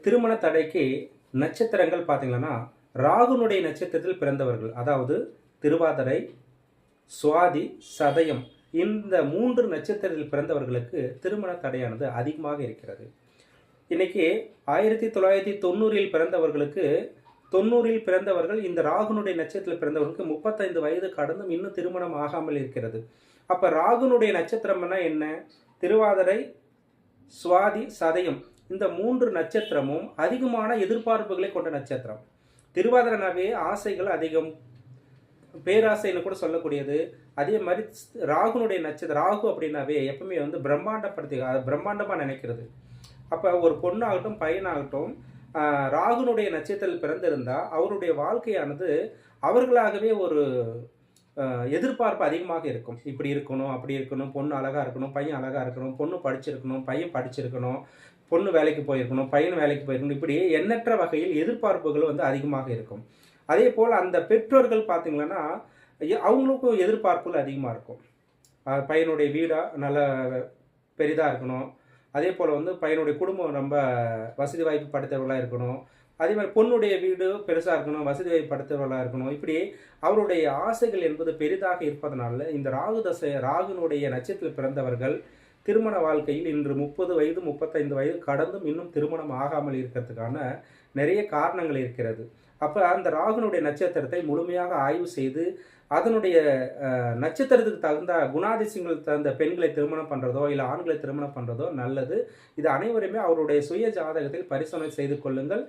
திருமண தடைக்கு நட்சத்திரங்கள் பார்த்தீங்கன்னா, ராகுனுடைய நட்சத்திரத்தில் பிறந்தவர்கள். அதாவது திருவாதிரை, சுவாதி, சதயம் இந்த 3 நட்சத்திரத்தில் பிறந்தவர்களுக்கு திருமண தடையானது அதிகமாக இருக்கிறது. இன்னைக்கு 1990ல் பிறந்தவர்களுக்கு 90ல் பிறந்தவர்கள் இந்த ராகுனுடைய நட்சத்திரத்தில் பிறந்தவர்களுக்கு 35 வயது கடந்தும் இன்னும் திருமணம் ஆகாமல் இருக்கிறது. அப்ப ராகுனுடைய நட்சத்திரம்னா என்ன? திருவாதிரை, சுவாதி, சதயம் இந்த 3 நட்சத்திரமும் அதிகமான எதிர்பார்ப்புகளை கொண்ட நட்சத்திரம். திருவாதிரைனாவே ஆசைகள் அதிகம், பேராசைன்னு கூட சொல்லக்கூடியது. அதே மாதிரி ராகுனுடைய நட்சத்திரம், ராகு அப்படின்னாவே எப்பவுமே பிரம்மாண்டமாக நினைக்கிறது. அப்போ ஒரு பொண்ணாகட்டும் பையனாகட்டும் ராகுனுடைய நட்சத்திரத்தில் பிறந்திருந்தா அவருடைய வாழ்க்கையானது அவர்களாகவே ஒரு எதிர்பார்ப்பு அதிகமாக இருக்கும். இப்படி இருக்கணும், அப்படி இருக்கணும், பொண்ணு அழகாக இருக்கணும், பையன் அழகாக இருக்கணும், பொண்ணு படிச்சிருக்கணும், பையன் படிச்சிருக்கணும், பொண்ணு வேலைக்கு போயிருக்கணும், பையன் வேலைக்கு போயிருக்கணும், இப்படி எண்ணற்ற வகையில் எதிர்பார்ப்புகள் அதிகமாக இருக்கும். அதே போல் அந்த பெற்றோர்கள் பார்த்தீங்கன்னா அவங்களுக்கும் எதிர்பார்ப்புகள் அதிகமாக இருக்கும். பையனுடைய வீடாக நல்ல பெரிதாக இருக்கணும், அதே போல் பையனுடைய குடும்பம் ரொம்ப வசதி வாய்ப்பு படுத்தவர்களாக இருக்கணும், அதே மாதிரி பொண்ணுடைய வீடு பெருசாக இருக்கணும், வசதி வாய்ப்பு படுத்தவர்களாக இருக்கணும். இப்படி அவருடைய ஆசைகள் என்பது பெரிதாக இருப்பதனால இந்த ராகுனுடைய நட்சத்திரத்தில் பிறந்தவர்கள் திருமண வாழ்க்கையில் இன்று 30 வயது 35 வயது கடந்தும் இன்னும் திருமணம் ஆகாமல் இருக்கிறதுக்கான நிறைய காரணங்கள் இருக்கிறது. அப்போ அந்த ராகுனுடைய நட்சத்திரத்தை முழுமையாக ஆய்வு செய்து அதனுடைய நட்சத்திரத்துக்கு தகுந்த குணாதிசயங்கள் தகுந்த பெண்களை திருமணம் பண்ணுறதோ இல்லை ஆண்களை திருமணம் பண்ணுறதோ நல்லது. இது அனைவருமே அவருடைய சுய ஜாதகத்தில் பரிசோதனை செய்து கொள்ளுங்கள்.